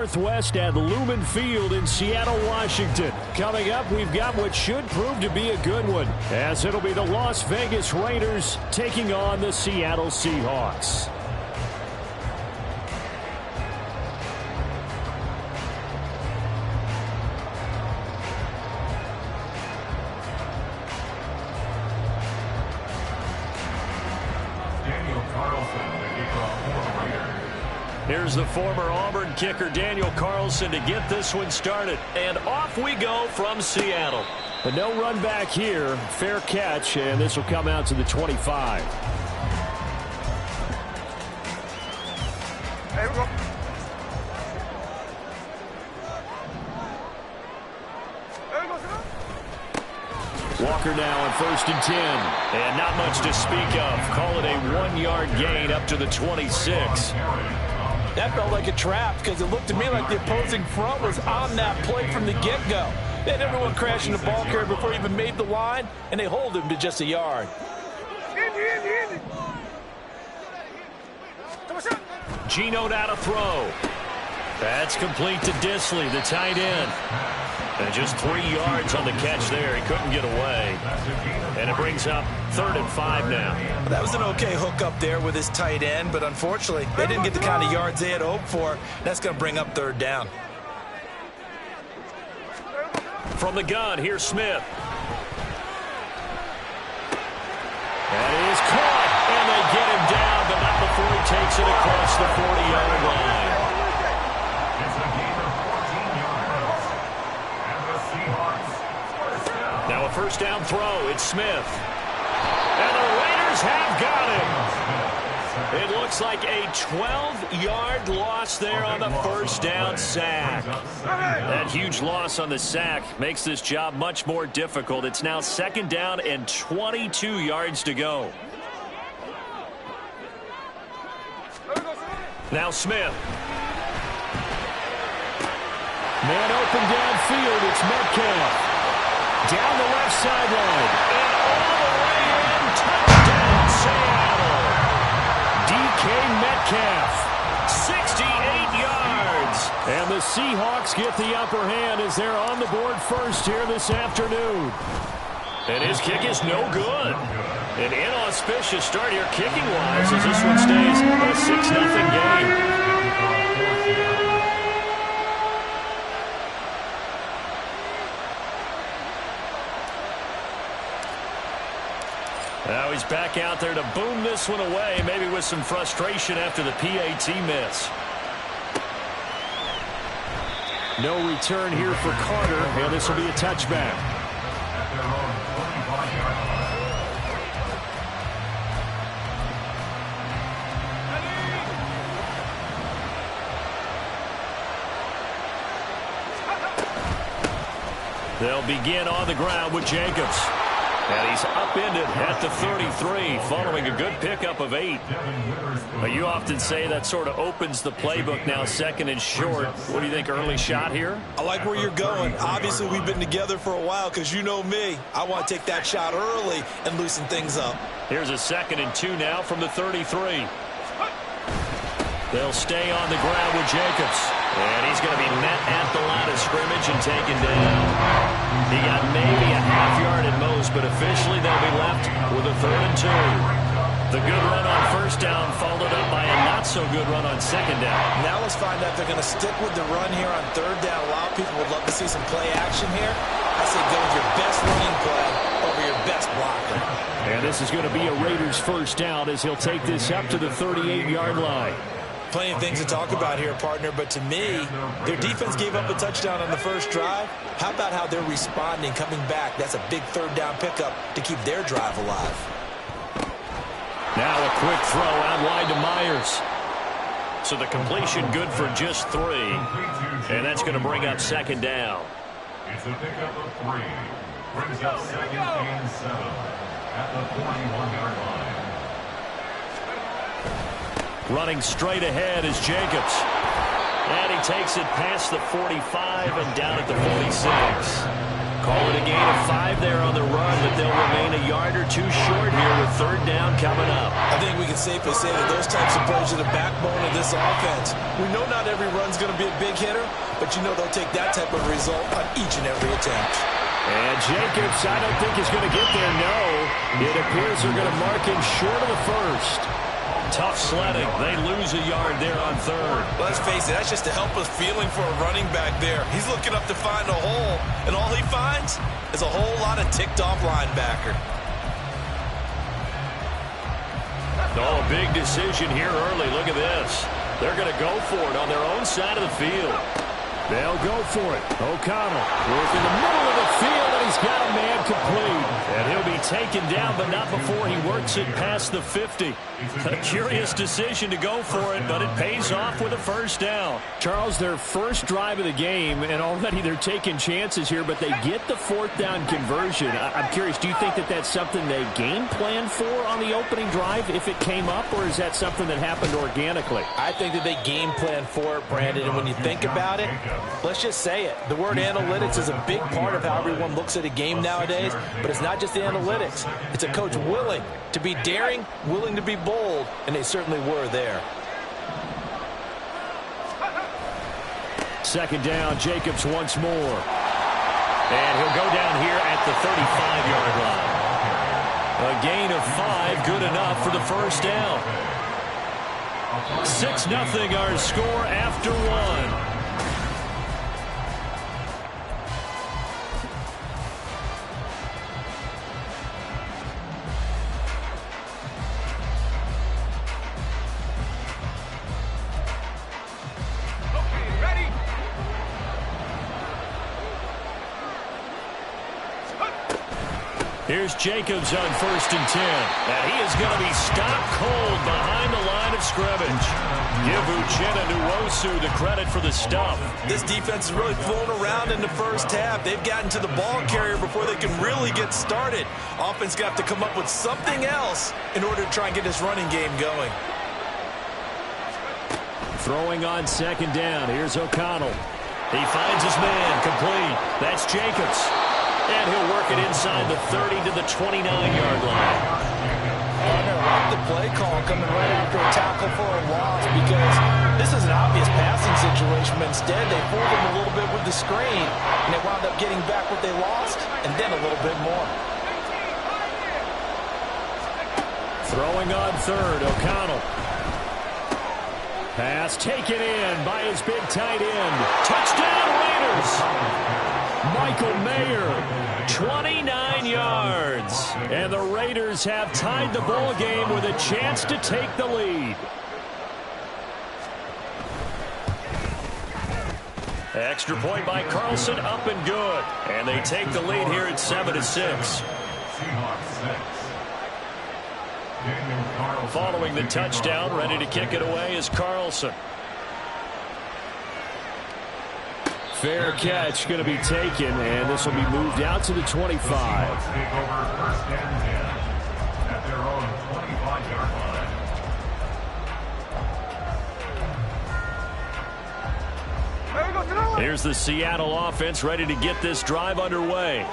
Northwest at Lumen Field in Seattle, Washington. Coming up, we've got what should prove to be a good one, as it'll be the Las Vegas Raiders taking on the Seattle Seahawks. Here's the former Auburn kicker, Daniel Carlson, to get this one started. And off we go from Seattle. But no run back here. Fair catch, and this will come out to the 25. Hey, we go. Walker now on 1st and 10. And not much to speak of. Call it a 1-yard gain up to the 26. That felt like a trap because it looked to me like the opposing front was on that play from the get-go. They had everyone crashing the ball carrier before he even made the line, and they hold him to just a yard. Geno now to throw. That's complete to Disley, the tight end. And just 3 yards on the catch there. He couldn't get away. And it brings up 3rd and 5 now. That was an okay hook up there with his tight end, but unfortunately, they didn't get the kind of yards they had hoped for. That's going to bring up 3rd down. From the gun, here's Smith. That is caught, and they get him down, but not before he takes it across the 40-yard line. Now a 1st down throw. It's Smith. And the Raiders have got him. It looks like a 12-yard loss there on the 1st down sack. That huge loss on the sack makes this job much more difficult. It's now 2nd down and 22 yards to go. Now Smith. Man open downfield. It's Metcalf. Down the left sideline. And all the way in. Touchdown, Seattle. DK Metcalf. 68 yards. And the Seahawks get the upper hand as they're on the board first here this afternoon. And his kick is no good. An inauspicious start here kicking-wise as this one stays a 6-0 game. Now he's back out there to boom this one away, maybe with some frustration after the PAT miss. No return here for Carter, and this will be a touchback. They'll begin on the ground with Jacobs. And he's upended at the 33 following a good pickup of 8. You often say that sort of opens the playbook now, 2nd and short. What do you think, early shot here? I like where you're going. Obviously, we've been together for a while because you know me. I want to take that shot early and loosen things up. Here's a 2nd and 2 now from the 33. They'll stay on the ground with Jacobs. And he's going to be met at the line of scrimmage and taken down. He got maybe a half yard at most, but officially they'll be left with a 3rd and 2. The good run on 1st down followed up by a not-so-good run on 2nd down. Now let's find out if they're going to stick with the run here on 3rd down. A lot of people would love to see some play action here. I say go with your best running play over your best blocker. And this is going to be a Raiders 1st down as he'll take this up to the 38-yard line. Plenty of things to talk about here, partner, but to me, their defense gave up a touchdown on the 1st drive. How about how they're responding, coming back? That's a big 3rd down pickup to keep their drive alive. Now a quick throw out wide to Myers. So the completion good for just 3. And that's going to bring up 2nd down. It's a pickup of 3. Brings up 2nd and 7 at the 41-yard line. Running straight ahead is Jacobs. And he takes it past the 45 and down at the 46. Call it a gain of 5 there on the run, but they'll remain a yard or two short here with third down coming up. I think we can safely say that those types of plays are the backbone of this offense. We know not every run's going to be a big hitter, but you know they'll take that type of result on each and every attempt. And Jacobs, I don't think is going to get there, no. It appears they're going to mark him short of the first. Tough sledding. They lose a yard there on third. Let's face it, that's just a helpless feeling for a running back there. He's looking up to find a hole, and all he finds is a whole lot of ticked-off linebacker. Oh, a big decision here early. Look at this. They're going to go for it on their own side of the field. They'll go for it. O'Connell works in the middle of the field, and he's got a man complete. And he'll be taken down, but not before he works it past the 50. A curious decision to go for it, but it pays off with a first down. Charles, their first drive of the game, and already they're taking chances here, but they get the fourth down conversion. I'm curious, do you think that that's something they game planned for on the opening drive if it came up, or is that something that happened organically? I think that they game planned for it, Brandon, and when you think about it, let's just say it. The word analytics is a big part of how everyone looks at a game nowadays, but it's not just the analytics. It's a coach willing to be daring, willing to be bold, and they certainly were there. Second down, Jacobs once more. And he'll go down here at the 35-yard line. A gain of 5, good enough for the first down. 6-0 our score after 1. Here's Jacobs on 1st and 10. And he is going to be stopped cold behind the line of scrimmage. Give Uchenna Nwosu the credit for the stuff. This defense is really flown around in the first half. They've gotten to the ball carrier before they can really get started. Offense got to come up with something else in order to try and get this running game going. Throwing on 2nd down. Here's O'Connell. He finds his man complete. That's Jacobs. And he'll work it inside the 30 to the 29-yard line. Partner, like the play call coming right after a tackle for a loss, because this is an obvious passing situation, but instead they fooled him a little bit with the screen, and they wound up getting back what they lost, and then a little bit more. Throwing on 3rd, O'Connell. Pass taken in by his big tight end. Touchdown Raiders! Michael Mayer, 29 yards. And the Raiders have tied the ball game with a chance to take the lead. Extra point by Carlson, up and good. And they take the lead here at 7-6. Following the touchdown, ready to kick it away is Carlson. Fair catch going to be taken, and this will be moved out to the 25. Here's the Seattle offense ready to get this drive underway.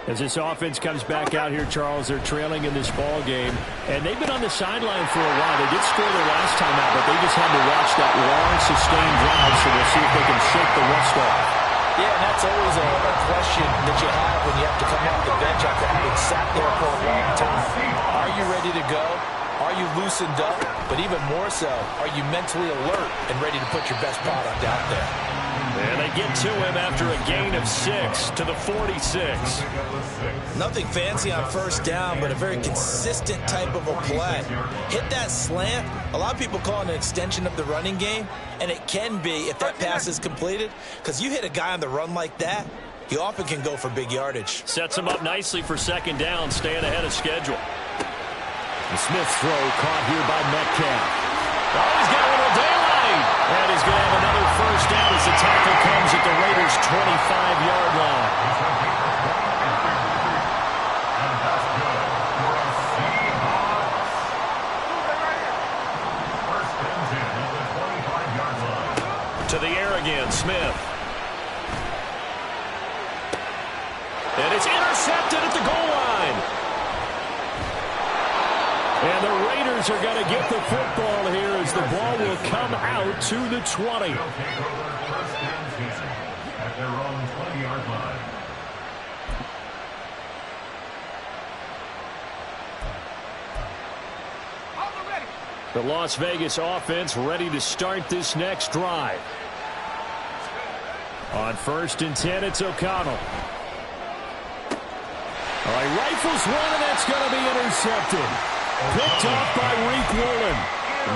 As this offense comes back out here, Charles, they're trailing in this ball game, and they've been on the sideline for a while. They did score their last time out, but they just had to watch that long, sustained drive, so we'll see if they can shake the rust off. Yeah, and that's always a question that you have when you have to come off the bench after having sat there for a long time. Are you ready to go? Are you loosened up? But even more so, are you mentally alert and ready to put your best product out there? And they get to him after a gain of 6 to the 46. Nothing fancy on first down, but a very consistent type of a play. Hit that slant. A lot of people call it an extension of the running game, and it can be if that pass is completed, because you hit a guy on the run like that, you often can go for big yardage. Sets him up nicely for 2nd down, staying ahead of schedule. The Smith throw caught here by Metcalf. Oh, he's got a little daylight. And he's going to have another first down as the tackle comes at the Raiders' 25-yard line. To the air again, Smith. intercepted at the goal line. And the Raiders are going to get the football here as the ball will come out to the 20. They'll take over first and 10 at their own 20-yard line. The Las Vegas offense ready to start this next drive. On 1st and 10, it's O'Connell. All right, rifles one, and that's going to be intercepted. Picked off by Reek Woolen.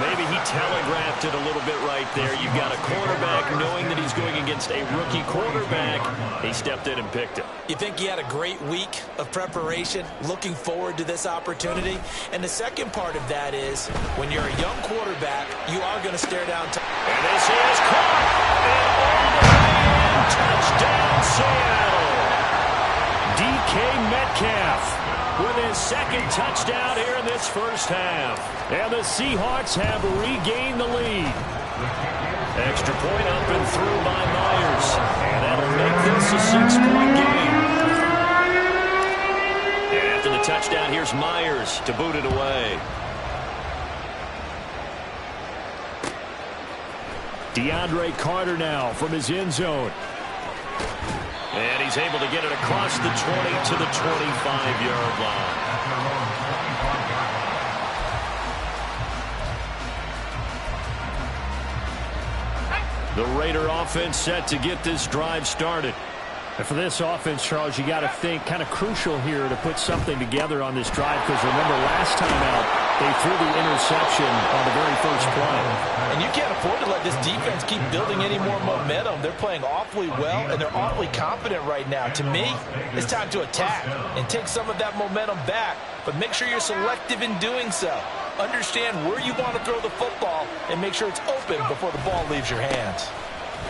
Maybe he telegraphed it a little bit right there. You've got a quarterback knowing that he's going against a rookie quarterback. He stepped in and picked him. You think he had a great week of preparation, looking forward to this opportunity? And the second part of that is, when you're a young quarterback, you are going to stare down. And this is caught. And all the way in. Touchdown, Seattle. DK Metcalf with his second touchdown here in this first half. And the Seahawks have regained the lead. Extra point up and through by Myers. And that'll make this a 6-point game. And after the touchdown, here's Myers to boot it away. DeAndre Carter now from his end zone. And he's able to get it across the 20 to the 25-yard line. The Raider offense set to get this drive started. And for this offense, Charles, you got to think kind of crucial here to put something together on this drive, because remember last time out they threw the interception on the very first play. And you can't afford to let this defense keep building any more momentum. They're playing awfully well, and they're awfully confident right now. To me, it's time to attack and take some of that momentum back, but make sure you're selective in doing so. Understand where you want to throw the football and make sure it's open before the ball leaves your hands.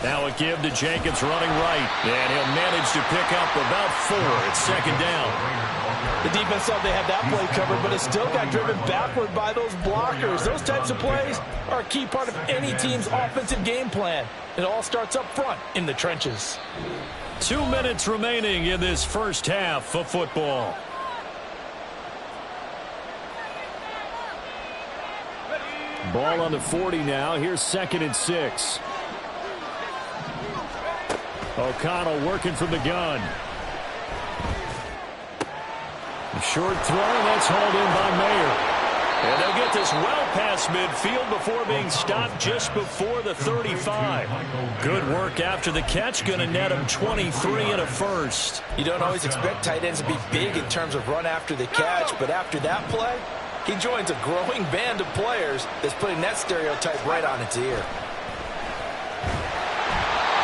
Now a give to Jenkins running right, and he'll manage to pick up about 4. It's second down. The defense thought they had that play covered, but it still got driven backward by those blockers. Those types of plays are a key part of any team's offensive game plan. It all starts up front in the trenches. 2 minutes remaining in this first half of football. Ball on the 40 now. Here's 2nd and 6. O'Connell working from the gun. A short throw, and that's hauled in by Mayer. And they'll get this well past midfield before being stopped just before the 35. Good work after the catch. Going to net him 23 and a first. You don't always expect tight ends to be big in terms of run after the catch, but after that play, he joins a growing band of players that's putting that stereotype right on its ear.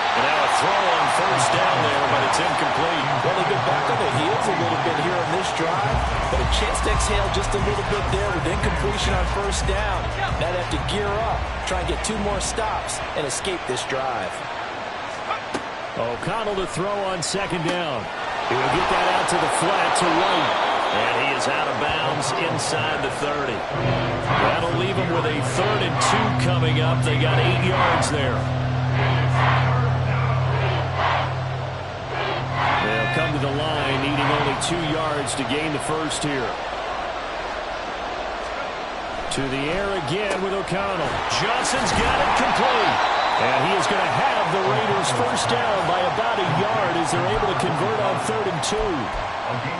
And now a throw on first down there, but it's incomplete. Well, they've been back on their heels a little bit here on this drive, but a chance to exhale just a little bit there with incompletion on first down. Now they have to gear up, try and get 2 more stops, and escape this drive. O'Connell to throw on second down. He will get that out to the flat to right. And he is out of bounds inside the 30. That'll leave him with a 3rd and 2 coming up. They got 8 yards there. They'll come to the line, needing only 2 yards to gain the first here. To the air again with O'Connell. Johnson's got it complete. And he is going to have the Raiders first down by about a yard as they're able to convert on 3rd and 2.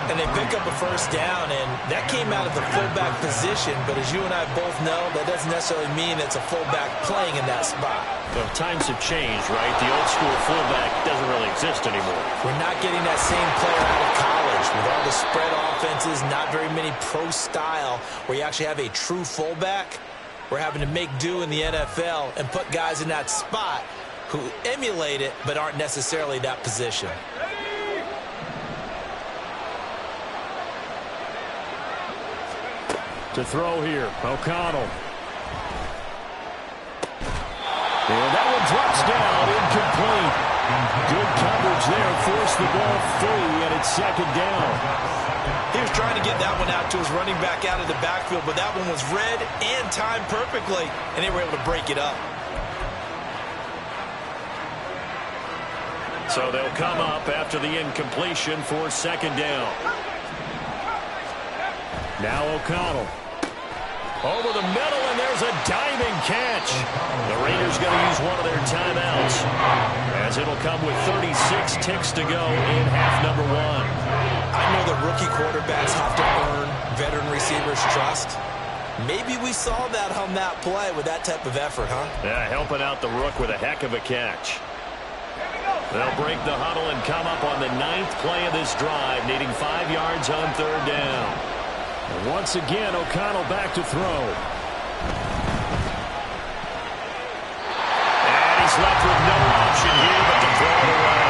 And they pick up a first down, and that came out of the fullback position. But as you and I both know, that doesn't necessarily mean it's a fullback playing in that spot. Well, times have changed, right? The old school fullback doesn't really exist anymore. We're not getting that same player out of college with all the spread offenses, not very many pro style where you actually have a true fullback. We're having to make do in the NFL and put guys in that spot who emulate it but aren't necessarily that position. To throw here, O'Connell. And that one drops down, incomplete. Good coverage there, forced the ball free, and it's second down. He was trying to get that one out to his running back out of the backfield, but that one was read and timed perfectly, and they were able to break it up. So they'll come up after the incompletion for second down. Now O'Connell. Over the middle, and there's a diving catch. The Raiders going to use one of their timeouts, as it'll come with 36 ticks to go in half number one. I know that rookie quarterbacks have to earn veteran receivers' trust. Maybe we saw that on that play with that type of effort, huh? Yeah, helping out the rook with a heck of a catch. They'll break the huddle and come up on the 9th play of this drive, needing 5 yards on third down. And once again, O'Connell back to throw. And he's left with no option here but to throw it away.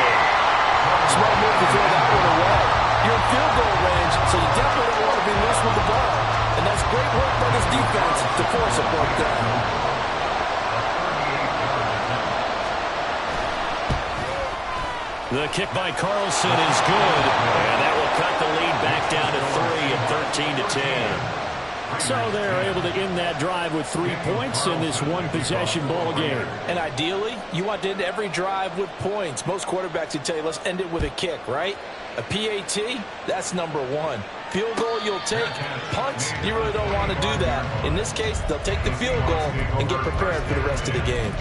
Smart move to throw that one away. You're in field goal range, so you definitely don't want to be loose with the ball. And that's great work by this defense to force a fourth down. The kick by Carlson is good, and that will cut the lead back down to 3 at 13-10. So they're able to end that drive with 3 points in this one-possession ball game. And ideally, you want to end every drive with points. Most quarterbacks would tell you, let's end it with a kick, right? A PAT, that's number one. Field goal, you'll take. Punts, you really don't want to do that. In this case, they'll take the field goal and get prepared for the rest of the game.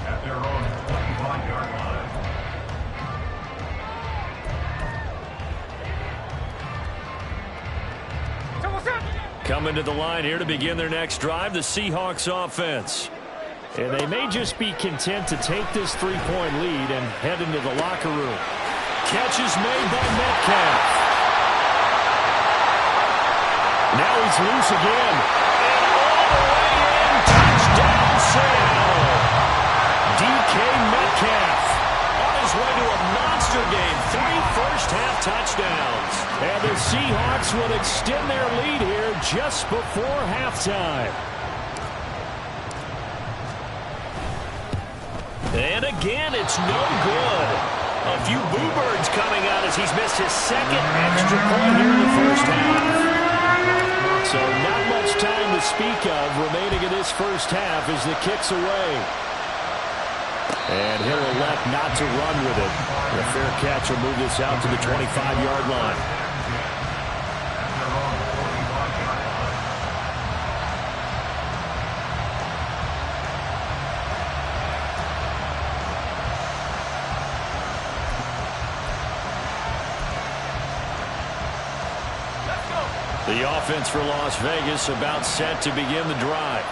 At their own 25-yard line. Coming to the line here to begin their next drive, the Seahawks offense. And they may just be content to take this 3-point lead and head into the locker room. Catch is made by Metcalf. Now he's loose again. And all the way in, touchdown Seattle. DK Metcalf. On his way to a monster game, 3 first-half touchdowns. And the Seahawks will extend their lead here just before halftime. And again, it's no good. A few boo birds coming out as he's missed his second extra point here in the first half. So not much time to speak of remaining in this first half as the kick's away. And he'll elect not to run with it. The fair catch will move this out to the 25-yard line. The offense for Las Vegas about set to begin the drive.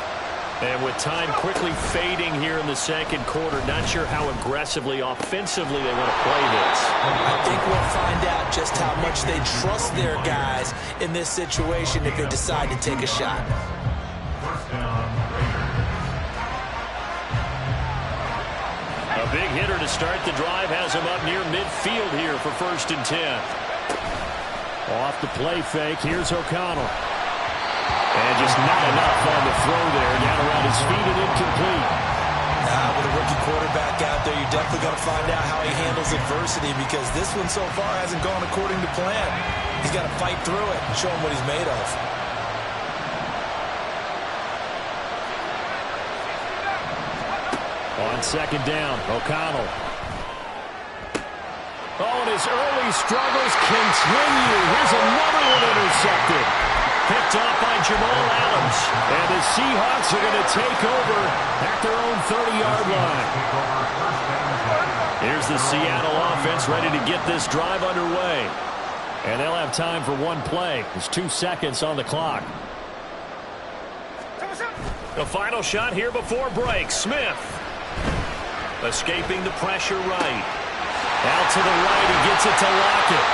And with time quickly fading here in the second quarter, not sure how aggressively, offensively they want to play this. I think we'll find out just how much they trust their guys in this situation if they decide to take a shot. A big hitter to start the drive has him up near midfield here for 1st and 10. Off the play fake, here's O'Connell. And just not enough on the throw there. Down around his feet and incomplete. With a rookie quarterback out there, you definitely got to find out how he handles adversity because this one so far hasn't gone according to plan. He's got to fight through it and show him what he's made of. On second down, O'Connell. Oh, and his early struggles continue. Here's another one intercepted. Picked off by Jamal Adams. And the Seahawks are going to take over at their own 30-yard line. Here's the Seattle offense ready to get this drive underway. And they'll have time for one play. There's 2 seconds on the clock. The final shot here before break. Smith escaping the pressure right. Out to the right, he gets it to Lockett.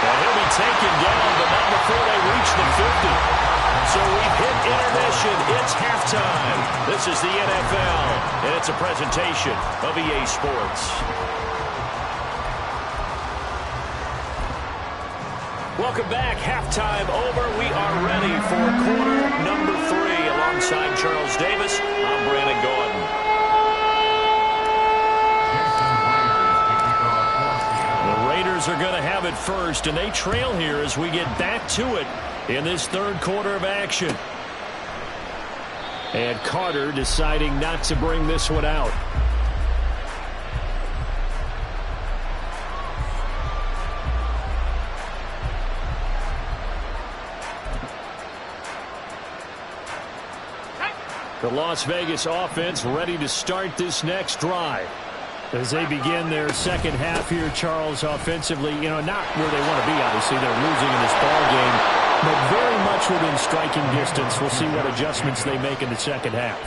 Well, he'll be taken down, but not before they reach the 50. So we've hit intermission. It's halftime. This is the NFL, and it's a presentation of EA Sports. Welcome back. Halftime over. We are ready for quarter number 3. Alongside Charles Davis, I'm Brandon Gordon. Raiders are going to have it first, and they trail here as we get back to it in this third quarter of action. And Carter deciding not to bring this one out. The Las Vegas offense ready to start this next drive. As they begin their second half here, Charles, offensively, not where they want to be, obviously. They're losing in this ball game, but very much within striking distance. We'll see what adjustments they make in the second half.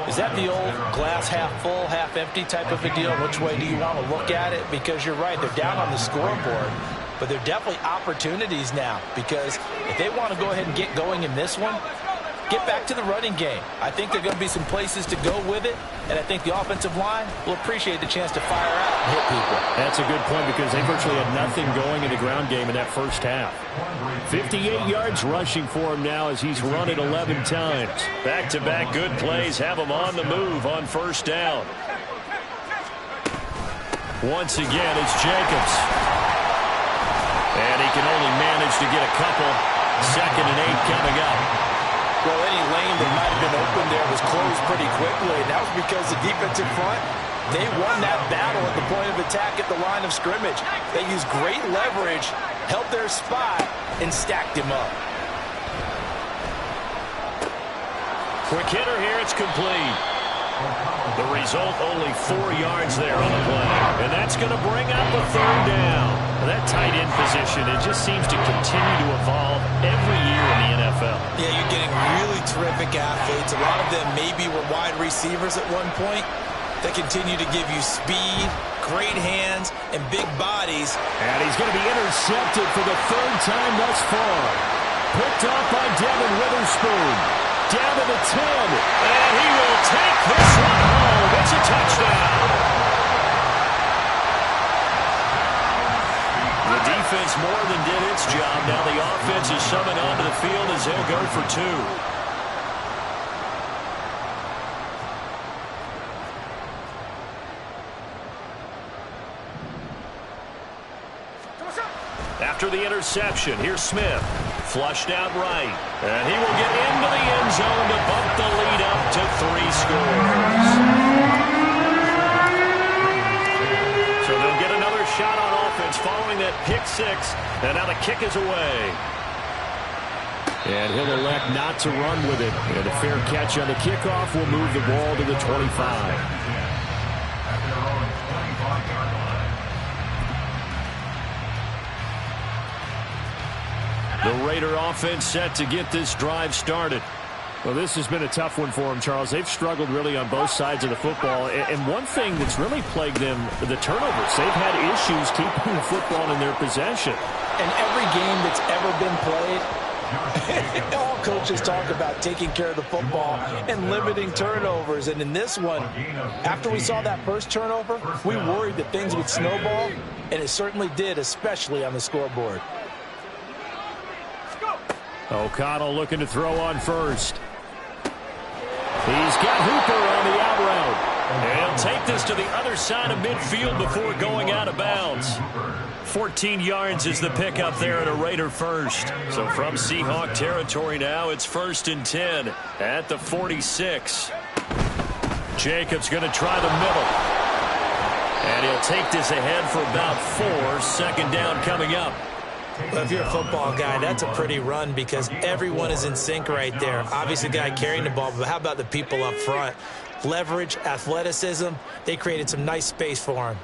Is that the old glass half full, half empty type of a deal? Which way do you want to look at it? Because you're right, they're down on the scoreboard, but they're definitely opportunities now, because if they want to go ahead and get going in this one, get back to the running game. I think there are going to be some places to go with it, and I think the offensive line will appreciate the chance to fire out and hit people. That's a good point, because they virtually had nothing going in the ground game in that first half. 58 yards rushing for him now as he's run it 11 times. Back-to-back good plays have him on the move on first down. Once again, it's Jacobs. And he can only manage to get a couple. 2nd and 8 coming up. Well, any lane that might have been open there was closed pretty quickly, and that was because the defensive front, they won that battle at the point of attack at the line of scrimmage. They used great leverage, held their spot, and stacked him up. Quick hitter here, it's complete. The result, only 4 yards there on the play. And that's going to bring up a 3rd down. That tight end position, it just seems to continue to evolve every year in the NFL. Yeah, you're getting really terrific athletes. A lot of them maybe were wide receivers at one point. They continue to give you speed, great hands, and big bodies. And he's going to be intercepted for the 3rd time thus far. Picked off by Devin Witherspoon. Down to the 10, and he will take this one home. It's a touchdown. The defense more than did its job. Now the offense is summoned onto the field as they'll go for 2. After the interception, here's Smith. Flushed out right. And he will get into the end zone to bump the lead up to 3 scores. So they'll get another shot on offense following that pick 6. And now the kick is away. And he'll elect not to run with it. And a fair catch on the kickoff will move the ball to the 25. The Raider offense set to get this drive started. Well, this has been a tough one for them, Charles. They've struggled really on both sides of the football. And one thing that's really plagued them, the turnovers. They've had issues keeping the football in their possession. And every game that's ever been played, all coaches talk about taking care of the football and limiting turnovers. And in this one, after we saw that first turnover, we worried that things would snowball, and it certainly did, especially on the scoreboard. O'Connell looking to throw on first. He's got Hooper on the out route. And he'll take this to the other side of midfield before going out of bounds. 14 yards is the pickup there at a Raider first. So from Seahawk territory now, it's 1st and 10 at the 46. Jacobs going to try the middle. And he'll take this ahead for about 4. 2nd down coming up. Well, if you're a football guy, that's a pretty run because everyone is in sync right there. Obviously, the guy carrying the ball, but how about the people up front? Leverage, athleticism, they created some nice space for him.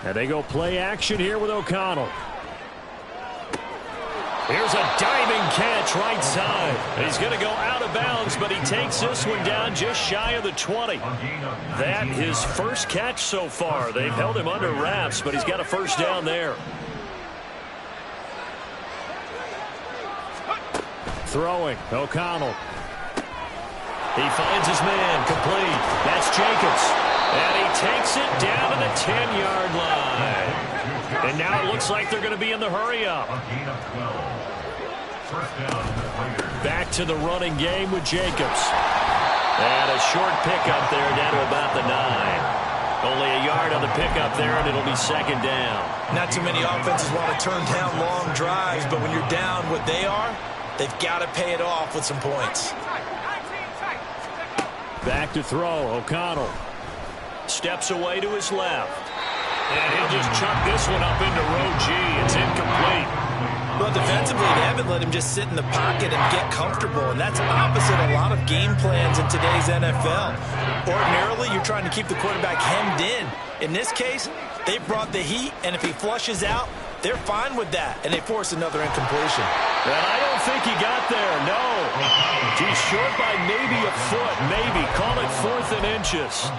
And they go play action here with O'Connell. Here's a diving catch right side. He's going to go out of bounds, but he takes this one down just shy of the 20. That his first catch so far. They've held him under wraps, but he's got a 1st down there. Throwing, O'Connell. He finds his man, complete. That's Jacobs. And he takes it down to the 10-yard line. And now it looks like they're going to be in the hurry-up. Back to the running game with Jacobs. And a short pickup there down to about the 9. Only a yard on the pickup there, and it'll be 2nd down. Not too many offenses want to turn down long drives, but when you're down what they are, they've got to pay it off with some points. Back to throw, O'Connell. Steps away to his left. And he'll just chuck this one up into row G. It's incomplete. Well, defensively, they haven't let him just sit in the pocket and get comfortable, and that's opposite a lot of game plans in today's NFL. Ordinarily, you're trying to keep the quarterback hemmed in. In this case, they brought the heat, and if he flushes out, they're fine with that, and they force another incompletion. And I don't think he got there, no. He's short by maybe a foot, maybe. Call it 4th and inches.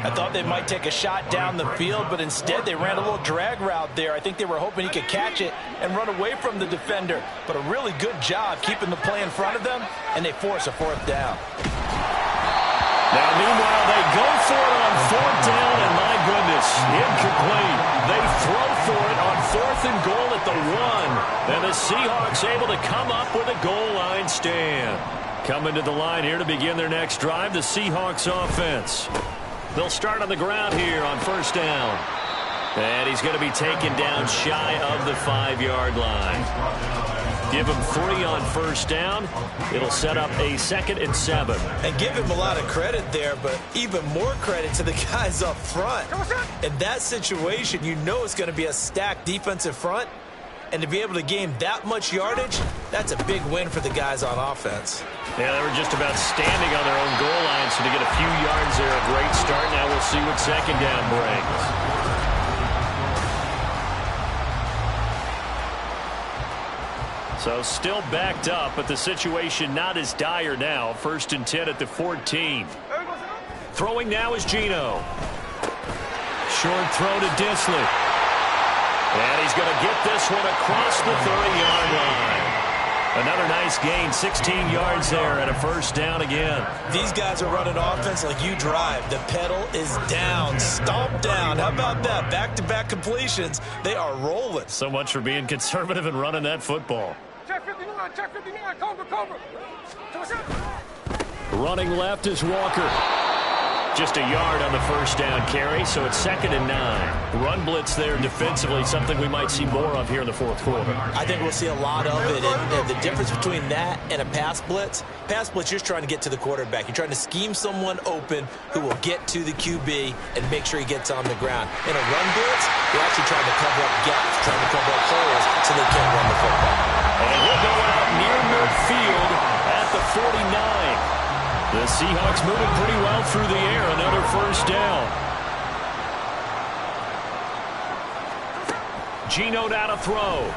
I thought they might take a shot down the field, but instead they ran a little drag route there. I think they were hoping he could catch it and run away from the defender. But a really good job keeping the play in front of them, and they force a 4th down. Now, meanwhile, they go for it on 4th down, and my goodness, incomplete. They throw for it on 4th and goal at the 1. And the Seahawks able to come up with a goal line stand. Coming to the line here to begin their next drive, the Seahawks offense. They'll start on the ground here on 1st down. And he's going to be taken down shy of the 5-yard line. Give him 3 on 1st down. It'll set up a 2nd and 7. And give him a lot of credit there, but even more credit to the guys up front. In that situation, you know it's going to be a stacked defensive front. And to be able to gain that much yardage, that's a big win for the guys on offense. Yeah, they were just about standing on their own goal line, so to get a few yards there, a great start. Now we'll see what 2nd down brings. So still backed up, but the situation not as dire now. 1st and 10 at the 14. Throwing now is Geno. Short throw to Disley. And he's going to get this one across the 30-yard line. Another nice gain, 16 yards there and a 1st down again. These guys are running offense like you drive. The pedal is down, stomp down. How about that? Back-to-back completions. They are rolling. So much for being conservative and running that football. Check 59, Cobra. Running left is Walker. Just a yard on the 1st down carry, so it's 2nd and 9. Run blitz there defensively, something we might see more of here in the 4th quarter. I think we'll see a lot of it. And the difference between that and a pass blitz, you're just trying to get to the quarterback. You're trying to scheme someone open who will get to the QB and make sure he gets on the ground. In a run blitz, you're actually trying to cover up gaps, trying to cover up holes so they can't run the football. And he'll go out near midfield at the 49. The Seahawks moving pretty well through the air. Another 1st down. Geno now to throw.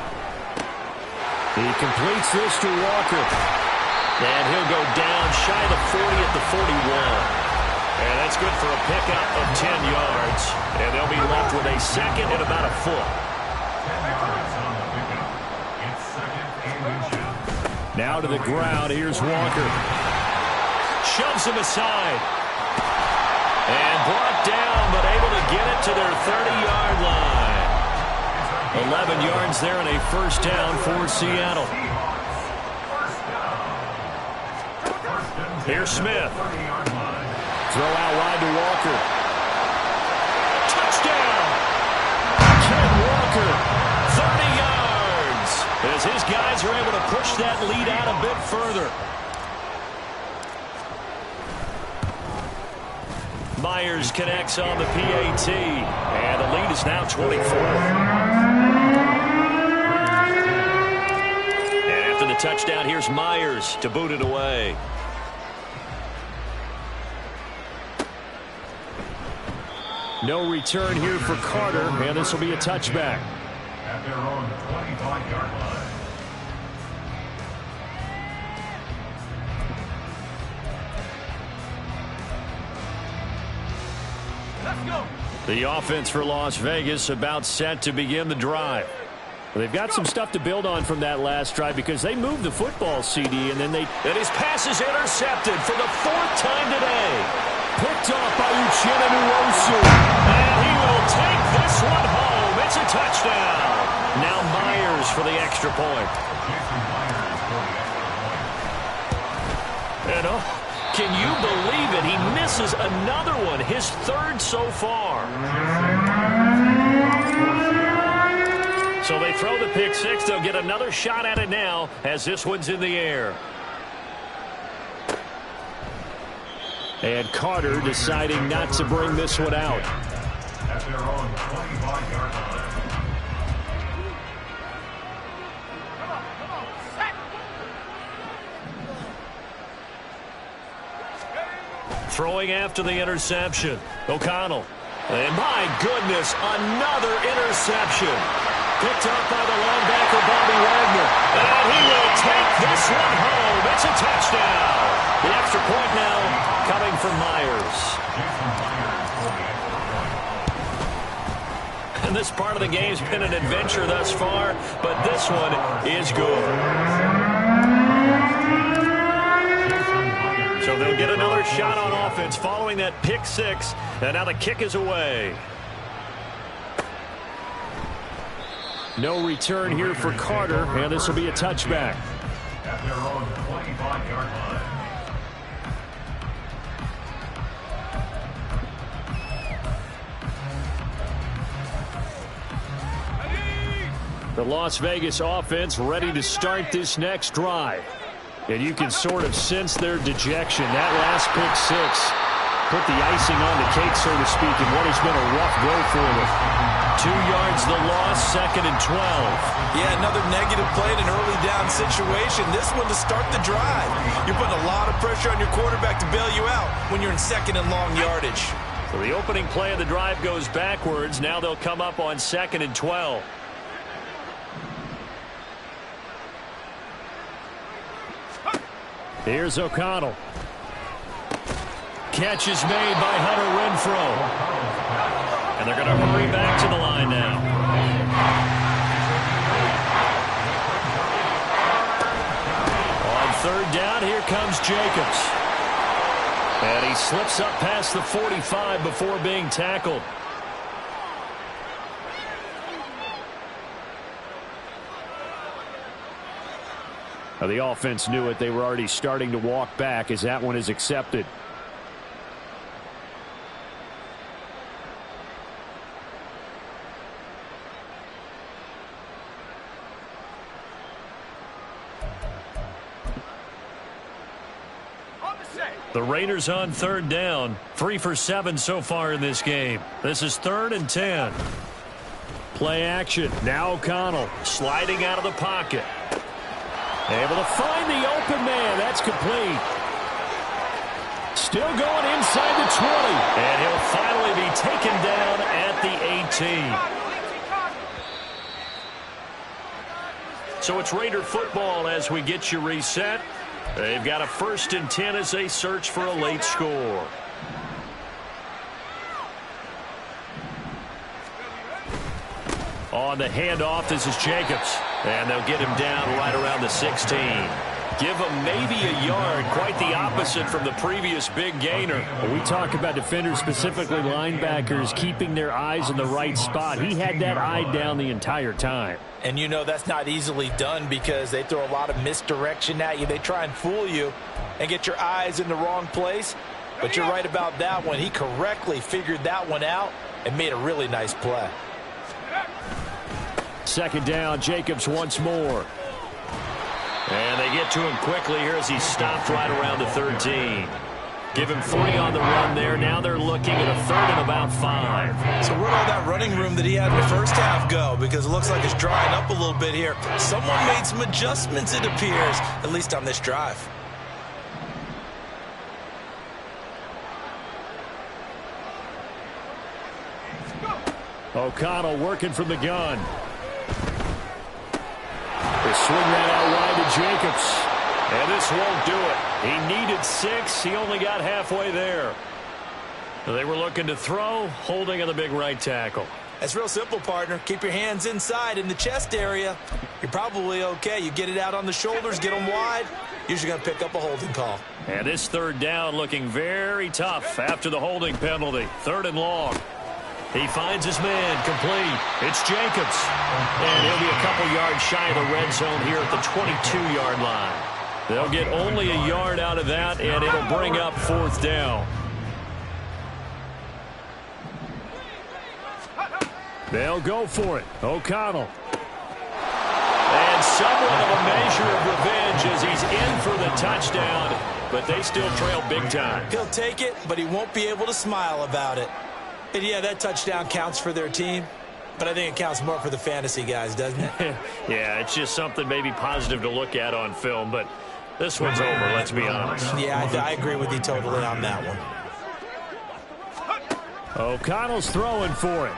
He completes this to Walker. And he'll go down shy of the 40 at the 41. And that's good for a pickup of 10 yards. And they'll be left with a 2nd and about a foot. Now to the ground. Here's Walker. Shoves him aside. And brought down, but able to get it to their 30-yard line. 11 yards there and a 1st down for Seattle. Here's Smith. Throw out wide to Walker. Touchdown! Ken Walker, 30 yards. As his guys are able to push that lead out a bit further. Myers connects on the PAT, and the lead is now 24. And after the touchdown, here's Myers to boot it away. No return here for Carter, and this will be a touchback. At their own 25-yard line. The offense for Las Vegas about set to begin the drive. They've got some stuff to build on from that last drive because they moved the football, CD, and then his pass is intercepted for the 4th time today. Picked off by Uchenna Nwosu. And he will take this one home. It's a touchdown. Now Myers for the extra point. And can you believe it? He misses another one, his 3rd so far. So they throw the pick 6. They'll get another shot at it now as this one's in the air. And Carter deciding not to bring this one out. At their own 25-yard line. throwing after the interception. O'Connell. And my goodness, another interception. Picked up by the linebacker, Bobby Wagner. And he will take this one home. It's a touchdown. The extra point now coming from Myers. And this part of the game's been an adventure thus far, but this one is good. So they'll get another shot on offense following that pick six, and now the kick is away. No return here for Carter, and this will be a touchback. At their own 25-yard line. The Las Vegas offense ready to start this next drive. And you can sort of sense their dejection. That last pick six put the icing on the cake, so to speak, in what has been a rough go for them. 2 yards the loss, 2nd and 12. Yeah, another negative play in an early down situation. This one to start the drive. You're putting a lot of pressure on your quarterback to bail you out when you're in 2nd and long yardage. So the opening play of the drive goes backwards. Now they'll come up on 2nd and 12. Here's O'Connell. Catch is made by Hunter Renfrow. And they're going to hurry back to the line now. On 3rd down, here comes Jacobs. And he slips up past the 45 before being tackled. Now, the offense knew it. They were already starting to walk back as that one is accepted. The Raiders on 3rd down. 3 for 7 so far in this game. This is 3rd and 10. Play action. Now O'Connell sliding out of the pocket. Able to find the open man. That's complete. Still going inside the 20. And he'll finally be taken down at the 18. So it's Raider football as we get you reset. They've got a 1st and 10 as they search for a late score. On the handoff, this is Jacobs. And they'll get him down right around the 16. Give him maybe a yard, quite the opposite from the previous big gainer. When we talk about defenders, specifically linebackers, keeping their eyes in the right spot. He had that eye down the entire time. And you know that's not easily done because they throw a lot of misdirection at you. They try and fool you and get your eyes in the wrong place. But you're right about that one. He correctly figured that one out and made a really nice play. 2nd down, Jacobs once more. And they get to him quickly here as he's stopped right around the 13. Give him 40 on the run there. Now they're looking at a 3rd and about 5. So where'd all that running room that he had in the first half go? Because it looks like it's drying up a little bit here. Someone made some adjustments, it appears, at least on this drive. O'Connell working from the gun. They swing that out wide to Jacobs. And this won't do it. He needed 6. He only got halfway there. They were looking to throw, holding on the big right tackle. It's real simple, partner. Keep your hands inside in the chest area. You're probably okay. You get it out on the shoulders, get them wide. Usually going to pick up a holding call. And this 3rd down looking very tough after the holding penalty. 3rd and long. He finds his man, complete. It's Jacobs. And he'll be a couple yards shy of the red zone here at the 22-yard line. They'll get only a yard out of that, and it'll bring up 4th down. They'll go for it. O'Connell. And somewhat of a measure of revenge as he's in for the touchdown, but they still trail big time. He'll take it, but he won't be able to smile about it. And yeah, that touchdown counts for their team, but I think it counts more for the fantasy guys, doesn't it? Yeah, it's just something maybe positive to look at on film, but this one's over, let's be honest. Yeah, I agree with you totally on that one. O'Connell's throwing for it.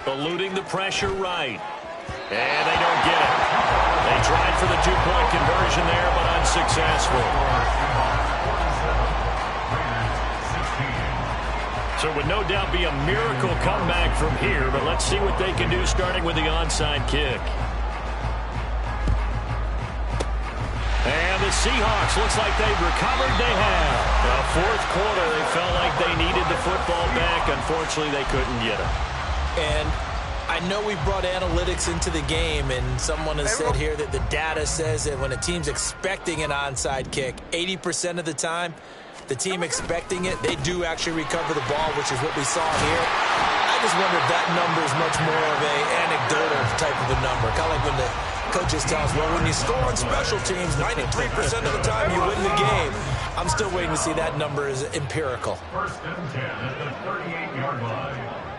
Eluding the pressure right. And they don't get it. They tried for the two-point conversion there, but unsuccessful. So it would no doubt be a miracle comeback from here, but let's see what they can do starting with the onside kick. And the Seahawks, looks like they've recovered. They have. The fourth quarter, they felt like they needed the football back. Unfortunately, they couldn't get it. And I know we brought analytics into the game, and someone has said here that the data says that when a team's expecting an onside kick, 80% of the time, the team expecting it, they do actually recover the ball, which is what we saw here. I just wonder if that number is much more of a anecdotal type of a number. Kind of like when the coaches tell us, well, when you score on special teams, 93% of the time you win the game. I'm still waiting to see that number is empirical. First and 10 at the 38-yard line.